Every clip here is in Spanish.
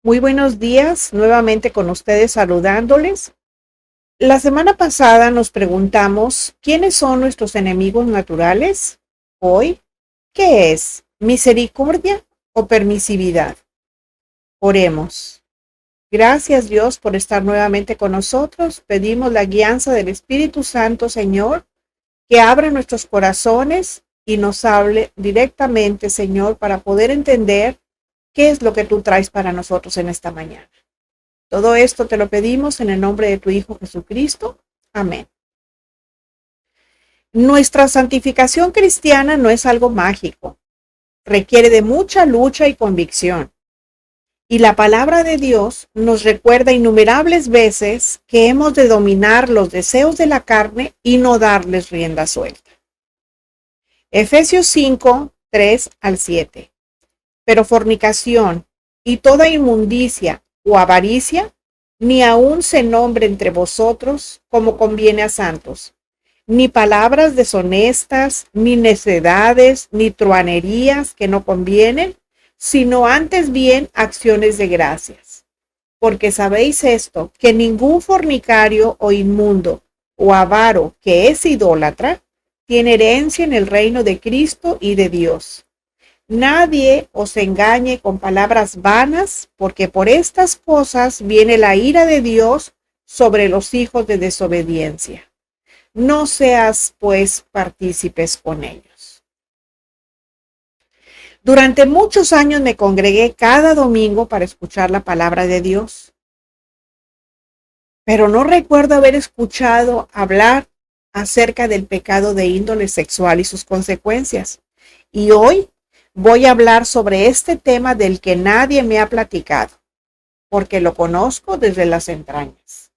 Muy buenos días, nuevamente con ustedes saludándoles. La semana pasada nos preguntamos, ¿quiénes son nuestros enemigos naturales? Hoy, ¿qué es? ¿Misericordia o permisividad? Oremos. Gracias Dios por estar nuevamente con nosotros. Pedimos la guianza del Espíritu Santo, Señor, que abra nuestros corazones y nos hable directamente, Señor, para poder entender qué es lo que tú traes para nosotros en esta mañana. Todo esto te lo pedimos en el nombre de tu Hijo Jesucristo. Amén. Nuestra santificación cristiana no es algo mágico. Requiere de mucha lucha y convicción. Y la palabra de Dios nos recuerda innumerables veces que hemos de dominar los deseos de la carne y no darles rienda suelta. Efesios 5, 3 al 7. Pero fornicación y toda inmundicia o avaricia, ni aun se nombre entre vosotros como conviene a santos, ni palabras deshonestas, ni necedades, ni truanerías que no convienen, sino antes bien acciones de gracias. Porque sabéis esto, que ningún fornicario o inmundo o avaro que es idólatra tiene herencia en el reino de Cristo y de Dios. Nadie os engañe con palabras vanas, porque por estas cosas viene la ira de Dios sobre los hijos de desobediencia. No seas, pues, partícipes con ellos. Durante muchos años me congregué cada domingo para escuchar la palabra de Dios, pero no recuerdo haber escuchado hablar acerca del pecado de índole sexual y sus consecuencias. Y hoy voy a hablar sobre este tema del que nadie me ha platicado, porque lo conozco desde las entrañas.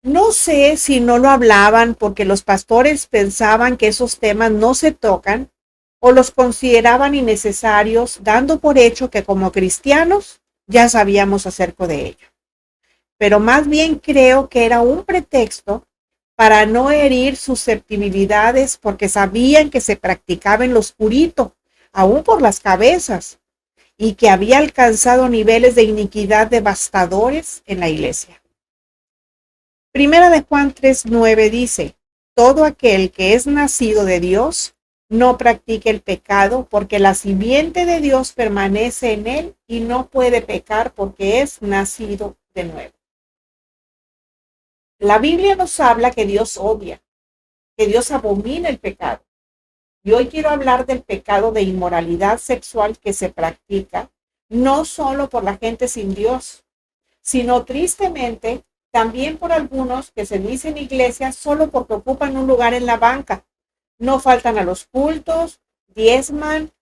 No sé si no lo hablaban porque los pastores pensaban que esos temas no se tocan o los consideraban innecesarios, dando por hecho que como cristianos ya sabíamos acerca de ello. Pero más bien creo que era un pretexto para no herir susceptibilidades porque sabían que se practicaba en lo oscurito, aún por las cabezas, y que había alcanzado niveles de iniquidad devastadores en la iglesia. Primera de Juan 3:9 dice, todo aquel que es nacido de Dios no practique el pecado porque la simiente de Dios permanece en él y no puede pecar porque es nacido de nuevo. La Biblia nos habla que Dios odia, que Dios abomina el pecado. Y hoy quiero hablar del pecado de inmoralidad sexual que se practica no solo por la gente sin Dios, sino tristemente también por algunos que se dicen iglesias solo porque ocupan un lugar en la banca. No faltan a los cultos, diezman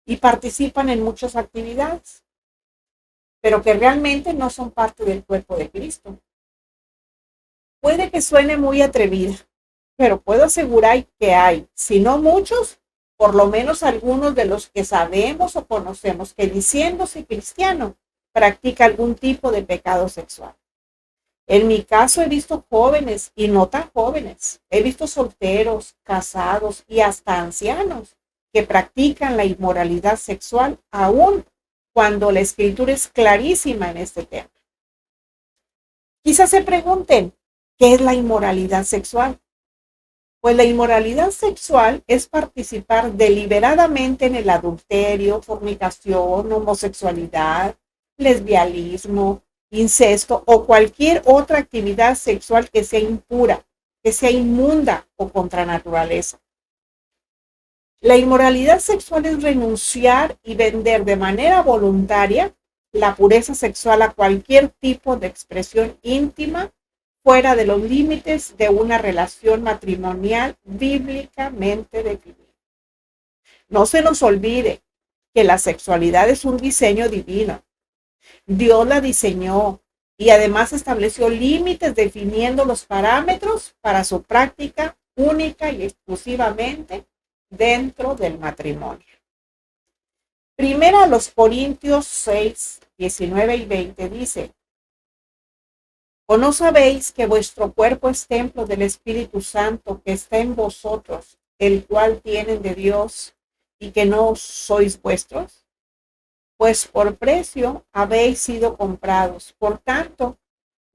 y participan en muchas actividades, pero que realmente no son parte del cuerpo de Cristo. Puede que suene muy atrevida, pero puedo asegurar que hay, si no muchos, por lo menos algunos de los que sabemos o conocemos que diciéndose cristiano, practica algún tipo de pecado sexual. En mi caso he visto jóvenes y no tan jóvenes, he visto solteros, casados y hasta ancianos que practican la inmoralidad sexual aún cuando la escritura es clarísima en este tema. Quizás se pregunten, ¿qué es la inmoralidad sexual? Pues la inmoralidad sexual es participar deliberadamente en el adulterio, fornicación, homosexualidad, lesbianismo, incesto o cualquier otra actividad sexual que sea impura, que sea inmunda o contra naturaleza. La inmoralidad sexual es renunciar y vender de manera voluntaria la pureza sexual a cualquier tipo de expresión íntima fuera de los límites de una relación matrimonial bíblicamente definida. No se nos olvide que la sexualidad es un diseño divino. Dios la diseñó y además estableció límites definiendo los parámetros para su práctica única y exclusivamente dentro del matrimonio. Primera a los Corintios 6, 19 y 20 dice, ¿o no sabéis que vuestro cuerpo es templo del Espíritu Santo que está en vosotros, el cual tienen de Dios, y que no sois vuestros? pues por precio habéis sido comprados. Por tanto,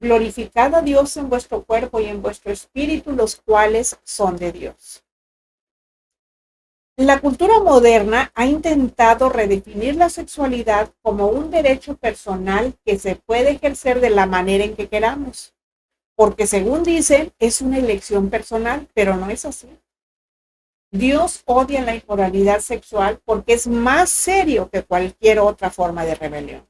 glorificad a Dios en vuestro cuerpo y en vuestro espíritu, los cuales son de Dios. La cultura moderna ha intentado redefinir la sexualidad como un derecho personal que se puede ejercer de la manera en que queramos, porque según dicen, es una elección personal, pero no es así. Dios odia la inmoralidad sexual porque es más serio que cualquier otra forma de rebelión.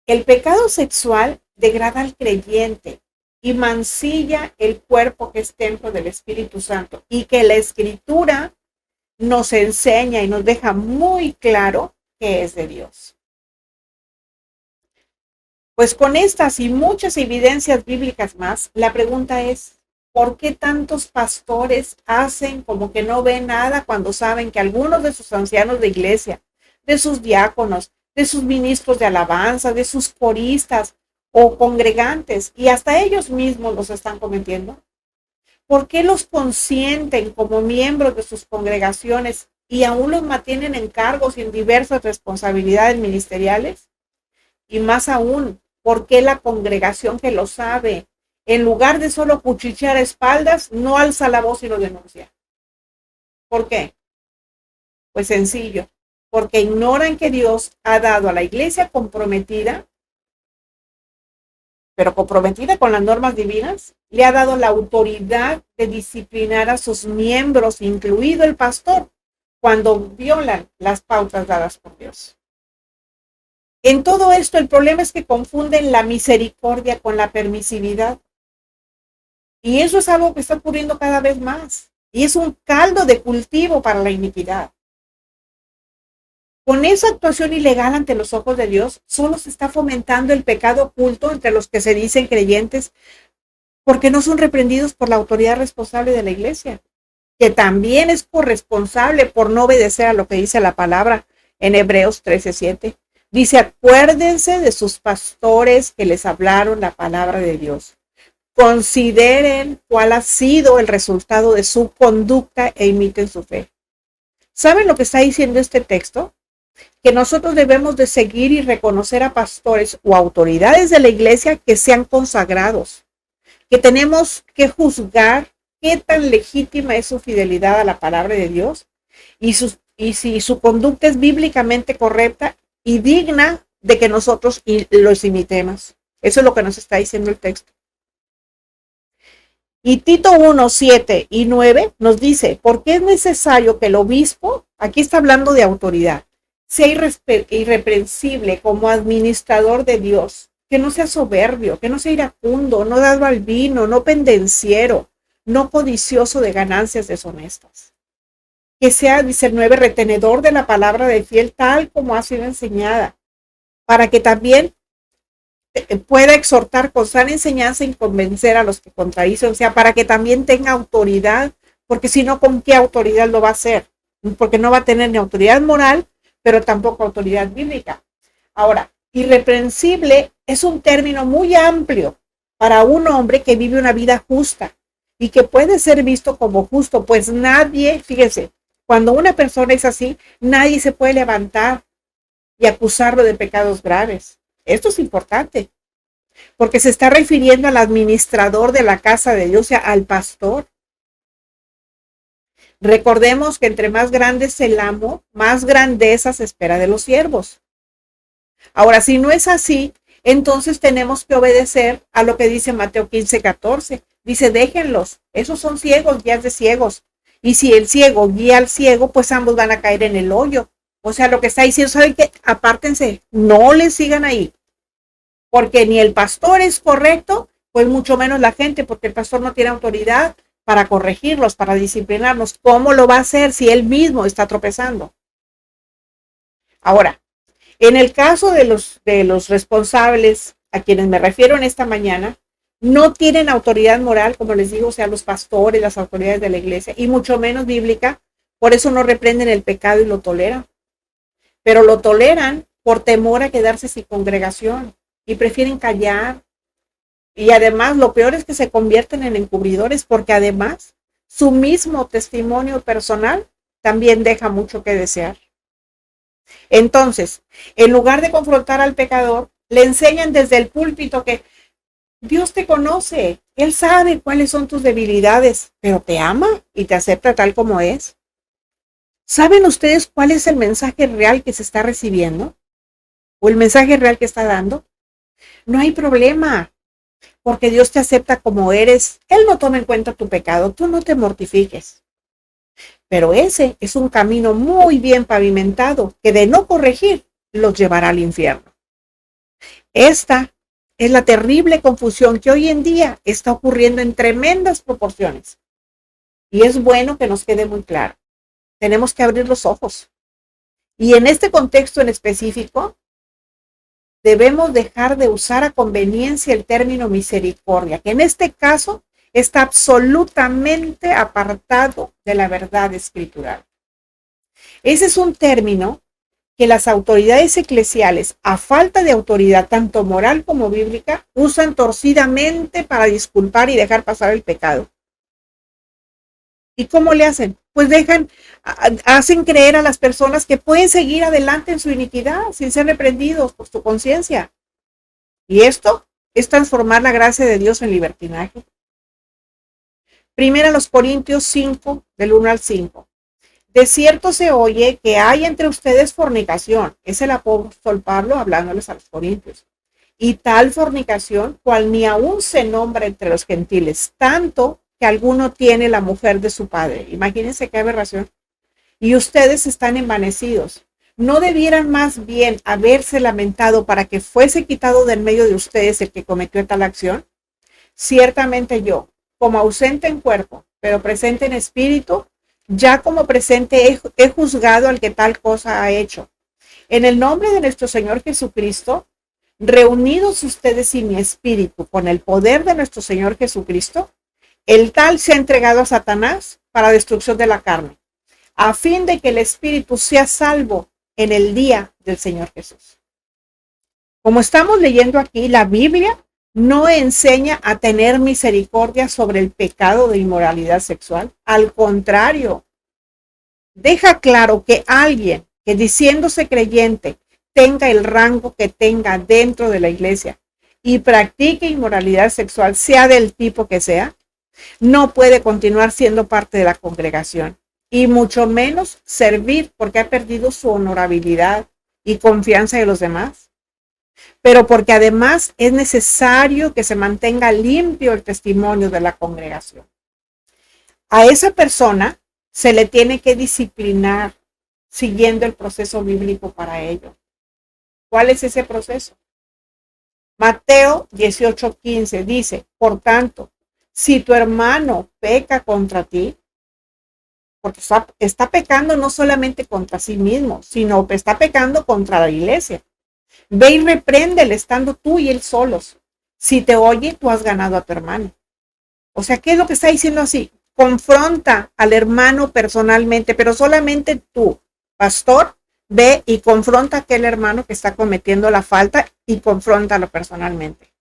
El pecado sexual degrada al creyente y mancilla el cuerpo que es templo del Espíritu Santo, y que la Escritura nos enseña y nos deja muy claro que es de Dios. Pues con estas y muchas evidencias bíblicas más, la pregunta es, ¿por qué tantos pastores hacen como que no ven nada cuando saben que algunos de sus ancianos de iglesia, de sus diáconos, de sus ministros de alabanza, de sus coristas o congregantes, y hasta ellos mismos los están cometiendo? ¿Por qué los consienten como miembros de sus congregaciones y aún los mantienen en cargos y en diversas responsabilidades ministeriales? Y más aún, ¿por qué la congregación que lo sabe, en lugar de solo cuchichear espaldas, no alza la voz y lo denuncia? ¿Por qué? Pues sencillo, porque ignoran que Dios ha dado a la iglesia comprometida, pero comprometida con las normas divinas, le ha dado la autoridad de disciplinar a sus miembros, incluido el pastor, cuando violan las pautas dadas por Dios. En todo esto, el problema es que confunden la misericordia con la permisividad. Y eso es algo que está ocurriendo cada vez más. Y es un caldo de cultivo para la iniquidad. Con esa actuación ilegal ante los ojos de Dios, solo se está fomentando el pecado oculto entre los que se dicen creyentes, porque no son reprendidos por la autoridad responsable de la iglesia, que también es corresponsable por no obedecer a lo que dice la palabra en Hebreos 13:7. Dice, acuérdense de sus pastores que les hablaron la palabra de Dios. Consideren cuál ha sido el resultado de su conducta e imiten su fe. ¿Saben lo que está diciendo este texto? Que nosotros debemos de seguir y reconocer a pastores o autoridades de la iglesia que sean consagrados, que tenemos que juzgar qué tan legítima es su fidelidad a la palabra de Dios y si su conducta es bíblicamente correcta y digna de que nosotros los imitemos. Eso es lo que nos está diciendo el texto. Y Tito 1, 7 y 9 nos dice, porque es necesario que el obispo, aquí está hablando de autoridad, sea irreprensible como administrador de Dios, que no sea soberbio, que no sea iracundo, no dado al vino, no pendenciero, no codicioso de ganancias deshonestas. Que sea, dice el 9, retenedor de la palabra de fiel tal como ha sido enseñada, para que también pueda exhortar con sana enseñanza y convencer a los que contradicen, o sea, para que también tenga autoridad, porque si no, ¿con qué autoridad lo va a hacer? Porque no va a tener ni autoridad moral, pero tampoco autoridad bíblica. Ahora, irreprensible es un término muy amplio para un hombre que vive una vida justa y que puede ser visto como justo, pues nadie, fíjense, cuando una persona es así, nadie se puede levantar y acusarlo de pecados graves. Esto es importante, porque se está refiriendo al administrador de la casa de Dios, o sea, al pastor. Recordemos que entre más grande es el amo, más grandeza se espera de los siervos. Ahora, si no es así, entonces tenemos que obedecer a lo que dice Mateo 15:14. Dice, déjenlos, esos son ciegos, guías de ciegos. Y si el ciego guía al ciego, pues ambos van a caer en el hoyo. O sea, lo que está diciendo, ¿saben qué? Apártense, no les sigan ahí. Porque ni el pastor es correcto, pues mucho menos la gente, porque el pastor no tiene autoridad para corregirlos, para disciplinarnos. ¿Cómo lo va a hacer si él mismo está tropezando? Ahora, en el caso de los responsables a quienes me refiero en esta mañana, no tienen autoridad moral, como les digo, o sea, los pastores, las autoridades de la iglesia, y mucho menos bíblica, por eso no reprenden el pecado y lo toleran. Pero lo toleran por temor a quedarse sin congregación y prefieren callar. Y además, lo peor es que se convierten en encubridores, porque además su mismo testimonio personal también deja mucho que desear. Entonces, en lugar de confrontar al pecador, le enseñan desde el púlpito que Dios te conoce, Él sabe cuáles son tus debilidades, pero te ama y te acepta tal como es. ¿Saben ustedes cuál es el mensaje real que se está recibiendo? ¿O el mensaje real que está dando? No hay problema, porque Dios te acepta como eres. Él no toma en cuenta tu pecado, tú no te mortifiques. Pero ese es un camino muy bien pavimentado que de no corregir los llevará al infierno. Esta es la terrible confusión que hoy en día está ocurriendo en tremendas proporciones. Y es bueno que nos quede muy claro. Tenemos que abrir los ojos. Y en este contexto en específico, debemos dejar de usar a conveniencia el término misericordia, que en este caso está absolutamente apartado de la verdad escritural. Ese es un término que las autoridades eclesiales, a falta de autoridad tanto moral como bíblica, usan torcidamente para disculpar y dejar pasar el pecado. ¿Y cómo le hacen? Pues hacen creer a las personas que pueden seguir adelante en su iniquidad sin ser reprendidos por su conciencia. Y esto es transformar la gracia de Dios en libertinaje. Primera los Corintios 5, del 1 al 5. De cierto se oye que hay entre ustedes fornicación. Es el apóstol Pablo hablándoles a los corintios. Y tal fornicación, cual ni aún se nombra entre los gentiles, tanto que alguno tiene la mujer de su padre. Imagínense qué aberración. Y ustedes están envanecidos. ¿No debieran más bien haberse lamentado para que fuese quitado del medio de ustedes el que cometió tal acción? Ciertamente yo, como ausente en cuerpo, pero presente en espíritu, ya como presente he juzgado al que tal cosa ha hecho. En el nombre de nuestro Señor Jesucristo, reunidos ustedes y mi espíritu con el poder de nuestro Señor Jesucristo, el tal se ha entregado a Satanás para destrucción de la carne, a fin de que el espíritu sea salvo en el día del Señor Jesús. Como estamos leyendo aquí, la Biblia no enseña a tener misericordia sobre el pecado de inmoralidad sexual. Al contrario, deja claro que alguien que diciéndose creyente tenga el rango que tenga dentro de la iglesia y practique inmoralidad sexual, sea del tipo que sea, no puede continuar siendo parte de la congregación y mucho menos servir porque ha perdido su honorabilidad y confianza de los demás. Pero porque además es necesario que se mantenga limpio el testimonio de la congregación. A esa persona se le tiene que disciplinar siguiendo el proceso bíblico para ello. ¿Cuál es ese proceso? Mateo 18:15 dice, por tanto, si tu hermano peca contra ti, porque está pecando no solamente contra sí mismo, sino que está pecando contra la iglesia. Ve y repréndele estando tú y él solos. Si te oye, tú has ganado a tu hermano. O sea, ¿qué es lo que está diciendo así? Confronta al hermano personalmente, pero solamente tú, pastor, ve y confronta a aquel hermano que está cometiendo la falta y confróntalo personalmente.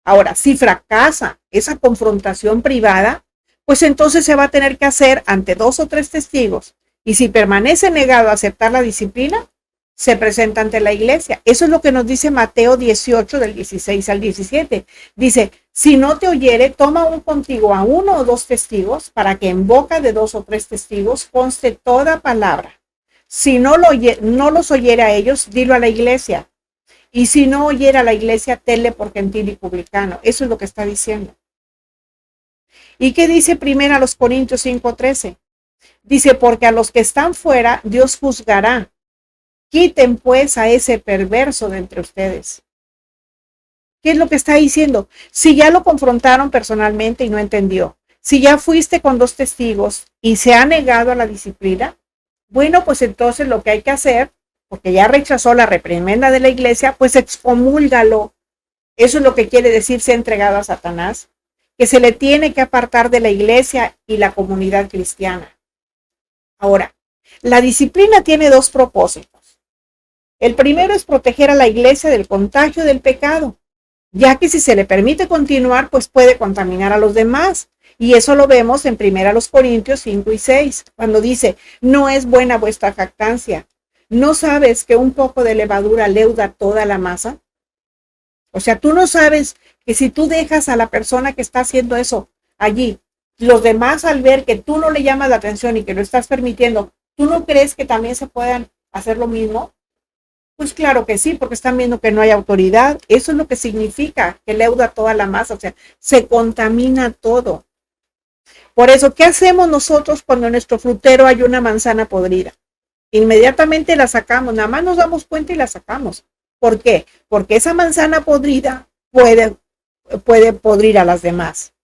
Ahora, si fracasa esa confrontación privada, pues entonces se va a tener que hacer ante 2 o 3 testigos. Y si permanece negado a aceptar la disciplina, se presenta ante la iglesia. Eso es lo que nos dice Mateo 18, del 16 al 17. Dice, si no te oyere, toma contigo a 1 o 2 testigos, para que en boca de 2 o 3 testigos conste toda palabra. Si no los oyere a ellos, dilo a la iglesia. Y si no oyera a la iglesia, tenle por gentil y publicano. Eso es lo que está diciendo. ¿Y qué dice primero a los Corintios 5:13? Dice, porque a los que están fuera, Dios juzgará. Quiten pues a ese perverso de entre ustedes. ¿Qué es lo que está diciendo? Si ya lo confrontaron personalmente y no entendió, si ya fuiste con 2 testigos y se ha negado a la disciplina, bueno, pues entonces lo que hay que hacer, porque ya rechazó la reprimenda de la iglesia, pues excomúlgalo. Eso es lo que quiere decir ser entregado a Satanás, que se le tiene que apartar de la iglesia y la comunidad cristiana. Ahora, la disciplina tiene 2 propósitos. El primero es proteger a la iglesia del contagio del pecado, ya que si se le permite continuar, pues puede contaminar a los demás. Y eso lo vemos en 1 Corintios 5 y 6, cuando dice, no es buena vuestra jactancia. ¿No sabes que un poco de levadura leuda toda la masa? O sea, tú no sabes que si tú dejas a la persona que está haciendo eso allí, los demás al ver que tú no le llamas la atención y que lo estás permitiendo, ¿tú no crees que también se puedan hacer lo mismo? Pues claro que sí, porque están viendo que no hay autoridad. Eso es lo que significa que leuda toda la masa, o sea, se contamina todo. Por eso, ¿qué hacemos nosotros cuando en nuestro frutero hay una manzana podrida? Inmediatamente la sacamos, nada más nos damos cuenta y la sacamos. ¿Por qué? Porque esa manzana podrida puede podrir a las demás.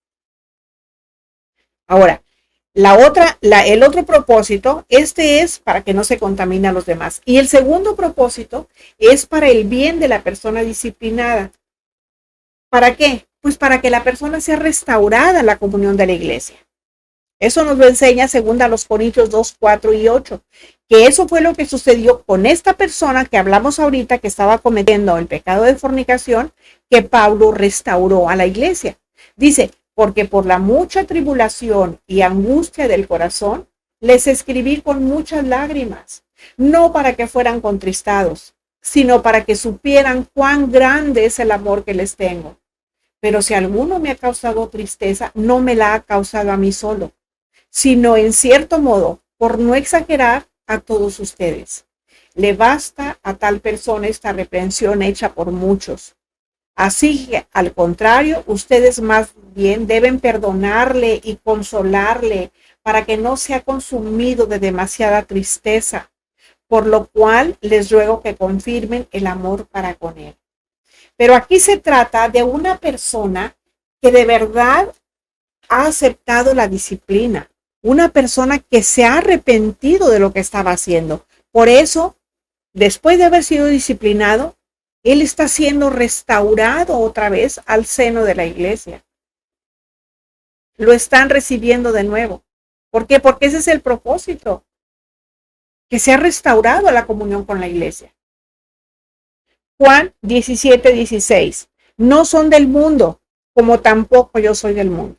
Ahora, el otro propósito, este es para que no se contamine a los demás. Y el segundo propósito es para el bien de la persona disciplinada. ¿Para qué? Pues para que la persona sea restaurada en la comunión de la iglesia. Eso nos lo enseña 2 Corintios 2, 4 y 8, que eso fue lo que sucedió con esta persona que hablamos ahorita, que estaba cometiendo el pecado de fornicación, que Pablo restauró a la iglesia. Dice, porque por la mucha tribulación y angustia del corazón, les escribí con muchas lágrimas, no para que fueran contristados, sino para que supieran cuán grande es el amor que les tengo. Pero si alguno me ha causado tristeza, no me la ha causado a mí solo, sino en cierto modo, por no exagerar, a todos ustedes. Le basta a tal persona esta reprensión hecha por muchos. Así que, al contrario, ustedes más bien deben perdonarle y consolarle para que no sea consumido de demasiada tristeza, por lo cual les ruego que confirmen el amor para con él. Pero aquí se trata de una persona que de verdad ha aceptado la disciplina, una persona que se ha arrepentido de lo que estaba haciendo. Por eso, después de haber sido disciplinado, él está siendo restaurado otra vez al seno de la iglesia. Lo están recibiendo de nuevo. ¿Por qué? Porque ese es el propósito, que se ha restaurado a la comunión con la iglesia. Juan 17, 16. No son del mundo, como tampoco yo soy del mundo.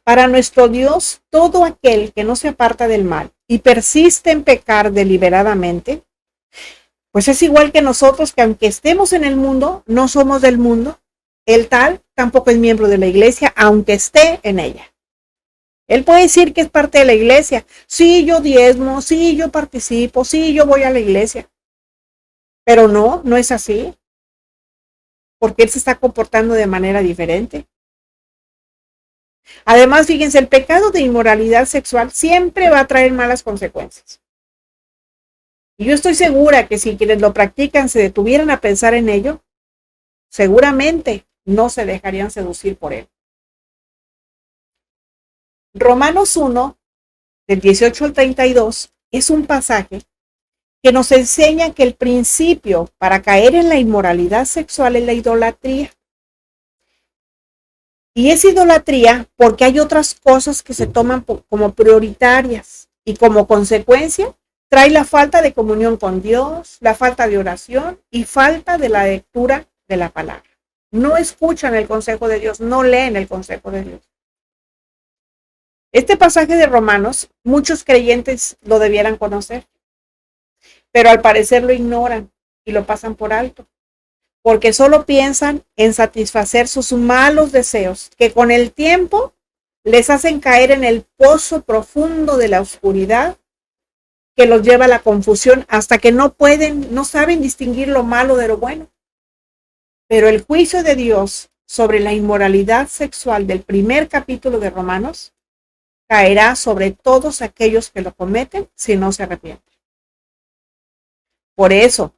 Para nuestro Dios, todo aquel que no se aparta del mal y persiste en pecar deliberadamente, pues es igual que nosotros, que aunque estemos en el mundo, no somos del mundo. El tal tampoco es miembro de la iglesia, aunque esté en ella. Él puede decir que es parte de la iglesia. Sí, yo diezmo, sí, yo participo, sí, yo voy a la iglesia. Pero no es así. Porque él se está comportando de manera diferente. Además, fíjense, el pecado de inmoralidad sexual siempre va a traer malas consecuencias. Y yo estoy segura que si quienes lo practican se detuvieran a pensar en ello, seguramente no se dejarían seducir por él. Romanos 1, del 18 al 32, es un pasaje que nos enseña que el principio para caer en la inmoralidad sexual es la idolatría. Y es idolatría porque hay otras cosas que se toman como prioritarias y como consecuencia trae la falta de comunión con Dios, la falta de oración y falta de la lectura de la palabra. No escuchan el consejo de Dios, no leen el consejo de Dios. Este pasaje de Romanos, muchos creyentes lo debieran conocer, pero al parecer lo ignoran y lo pasan por alto, porque solo piensan en satisfacer sus malos deseos, que con el tiempo les hacen caer en el pozo profundo de la oscuridad, que los lleva a la confusión hasta que no saben distinguir lo malo de lo bueno. Pero el juicio de Dios sobre la inmoralidad sexual del primer capítulo de Romanos caerá sobre todos aquellos que lo cometen si no se arrepienten. Por eso,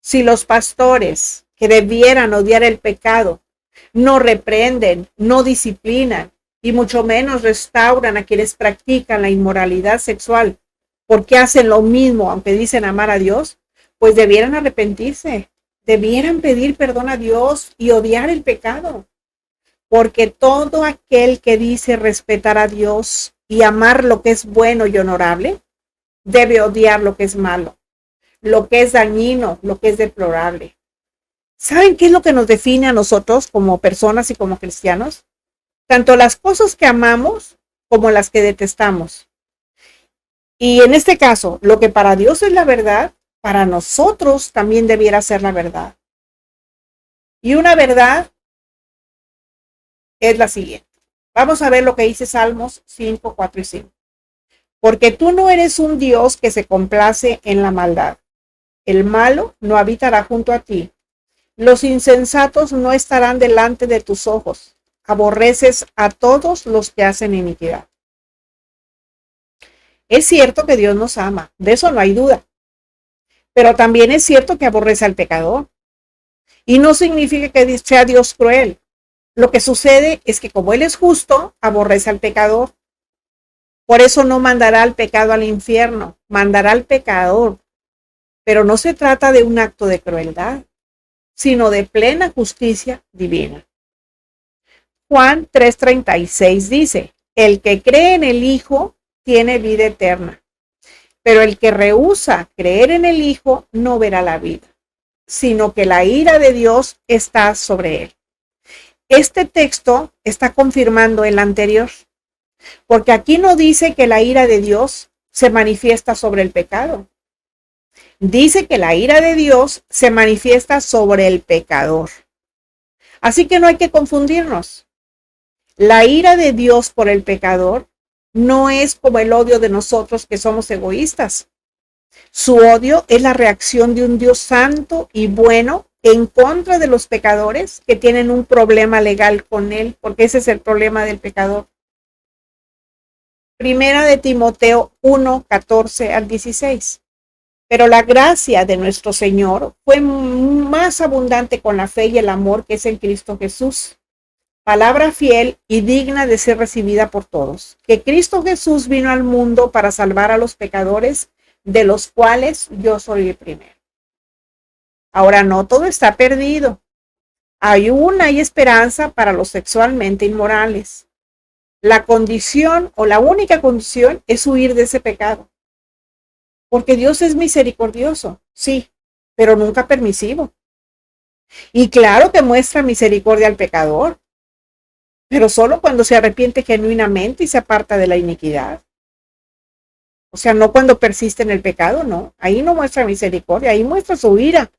si los pastores que debieran odiar el pecado no reprenden, no disciplinan y mucho menos restauran a quienes practican la inmoralidad sexual porque hacen lo mismo aunque dicen amar a Dios, pues debieran arrepentirse, debieran pedir perdón a Dios y odiar el pecado. Porque todo aquel que dice respetar a Dios y amar lo que es bueno y honorable, debe odiar lo que es malo, lo que es dañino, lo que es deplorable. ¿Saben qué es lo que nos define a nosotros como personas y como cristianos? tanto las cosas que amamos como las que detestamos. Y en este caso, lo que para Dios es la verdad, para nosotros también debiera ser la verdad. Y una verdad es la siguiente. Vamos a ver lo que dice Salmos 5, 4 y 5. Porque tú no eres un Dios que se complace en la maldad. El malo no habitará junto a ti. Los insensatos no estarán delante de tus ojos. Aborreces a todos los que hacen iniquidad. Es cierto que Dios nos ama, de eso no hay duda. Pero también es cierto que aborrece al pecador. Y no significa que sea Dios cruel. Lo que sucede es que como Él es justo, aborrece al pecador. Por eso no mandará al pecado al infierno, mandará al pecador. Pero no se trata de un acto de crueldad, sino de plena justicia divina. Juan 3:36 dice, el que cree en el Hijo tiene vida eterna, pero el que rehúsa creer en el Hijo no verá la vida, sino que la ira de Dios está sobre él. Este texto está confirmando el anterior, porque aquí no dice que la ira de Dios se manifiesta sobre el pecado. Dice que la ira de Dios se manifiesta sobre el pecador. Así que no hay que confundirnos. La ira de Dios por el pecador no es como el odio de nosotros que somos egoístas. Su odio es la reacción de un Dios santo y bueno en contra de los pecadores que tienen un problema legal con él, porque ese es el problema del pecador. Primera de Timoteo 1, 14 al 16. Pero la gracia de nuestro Señor fue más abundante con la fe y el amor que es en Cristo Jesús. Palabra fiel y digna de ser recibida por todos. Que Cristo Jesús vino al mundo para salvar a los pecadores, de los cuales yo soy el primero. Ahora no todo está perdido. Hay esperanza para los sexualmente inmorales. La condición o la única condición es huir de ese pecado. Porque Dios es misericordioso, sí, pero nunca permisivo. Y claro que muestra misericordia al pecador, pero solo cuando se arrepiente genuinamente y se aparta de la iniquidad. O sea, no cuando persiste en el pecado, no. Ahí no muestra misericordia, ahí muestra su ira.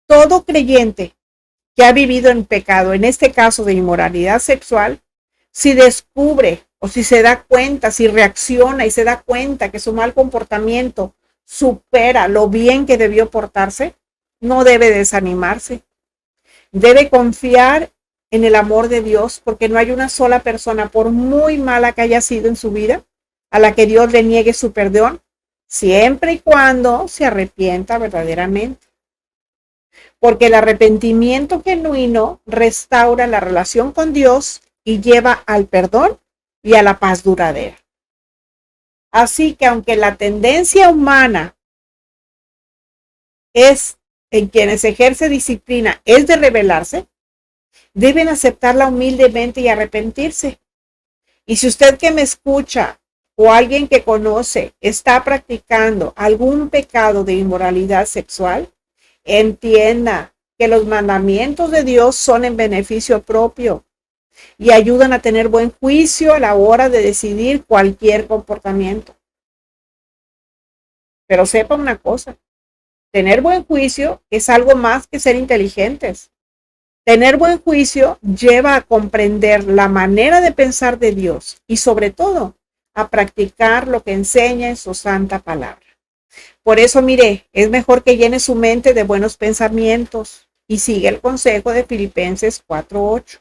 Todo creyente que ha vivido en pecado, en este caso de inmoralidad sexual, si descubre o si se da cuenta, si reacciona y se da cuenta que su mal comportamiento supera lo bien que debió portarse, no debe desanimarse. Debe confiar en el amor de Dios, porque no hay una sola persona, por muy mala que haya sido en su vida, a la que Dios le niegue su perdón, siempre y cuando se arrepienta verdaderamente. Porque el arrepentimiento genuino restaura la relación con Dios y lleva al perdón y a la paz duradera. Así que aunque la tendencia humana es en quienes ejerce disciplina es de rebelarse, deben aceptarla humildemente y arrepentirse. Y si usted que me escucha o alguien que conoce está practicando algún pecado de inmoralidad sexual, entienda que los mandamientos de Dios son en beneficio propio y ayudan a tener buen juicio a la hora de decidir cualquier comportamiento. Pero sepa una cosa, tener buen juicio es algo más que ser inteligentes. Tener buen juicio lleva a comprender la manera de pensar de Dios y sobre todo a practicar lo que enseña en su santa palabra. Por eso, mire, es mejor que llene su mente de buenos pensamientos y siga el consejo de Filipenses 4:8.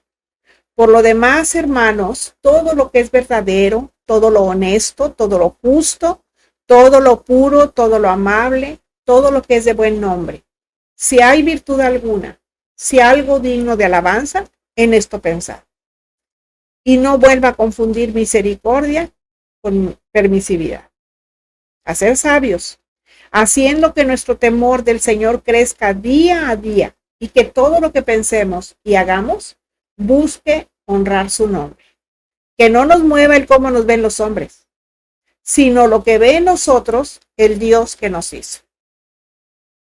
Por lo demás, hermanos, todo lo que es verdadero, todo lo honesto, todo lo justo, todo lo puro, todo lo amable, todo lo que es de buen nombre. Si hay virtud alguna, si algo digno de alabanza, en esto pensad. Y no vuelva a confundir misericordia con permisividad. A ser sabios, haciendo que nuestro temor del Señor crezca día a día y que todo lo que pensemos y hagamos busque honrar su nombre. Que no nos mueva el cómo nos ven los hombres, sino lo que ve en nosotros el Dios que nos hizo.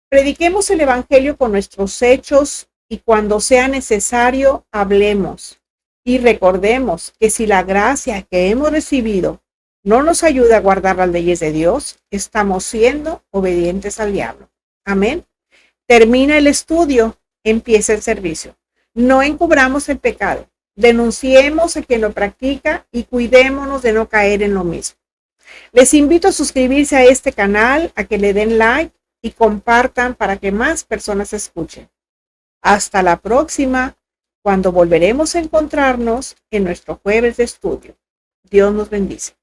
Prediquemos el Evangelio con nuestros hechos y cuando sea necesario, hablemos. Y recordemos que si la gracia que hemos recibido no nos ayuda a guardar las leyes de Dios, estamos siendo obedientes al diablo. Amén. Termina el estudio, empieza el servicio. No encubramos el pecado. Denunciemos a quien lo practica y cuidémonos de no caer en lo mismo. Les invito a suscribirse a este canal, a que le den like y compartan para que más personas escuchen. Hasta la próxima, cuando volveremos a encontrarnos en nuestro jueves de estudio. Dios nos bendice.